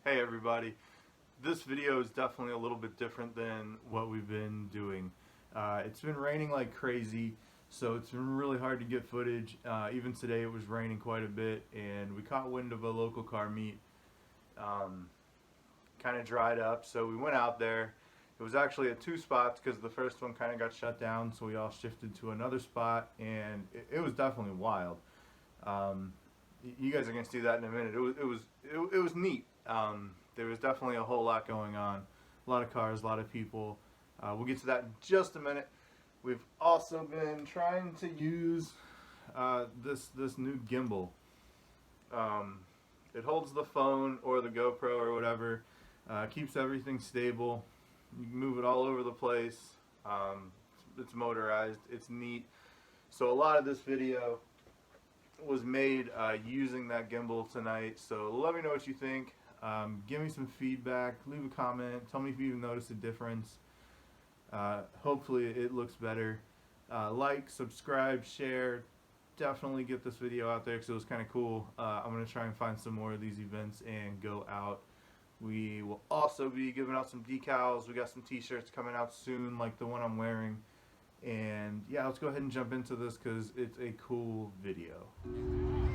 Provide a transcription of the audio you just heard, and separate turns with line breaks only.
Hey everybody, this video is definitely a little bit different than what we've been doing. It's been raining like crazy, so it's been really hard to get footage. Even today it was raining quite a bit, and we caught wind of a local car meet. Kind of dried up, so we went out there. It was actually at two spots because the first one kind of got shut down, so we all shifted to another spot, and it was definitely wild. You guys are gonna see that in a minute. It was neat. There was definitely a whole lot going on, a lot of cars, a lot of people. We'll get to that in just a minute. We've also been trying to use this new gimbal. It holds the phone or the GoPro or whatever, keeps everything stable. You can move it all over the place. It's motorized. It's neat. So a lot of this video was made using that gimbal tonight. So let me know what you think. Give me some feedback. Leave a comment. Tell me if you noticed a difference. Hopefully it looks better. Like, subscribe, share. Definitely get this video out there because it was kind of cool. I'm going to try and find some more of these events and go out. We will also be giving out some decals. We got some t-shirts coming out soon, like the one I'm wearing. And yeah, let's go ahead and jump into this because it's a cool video.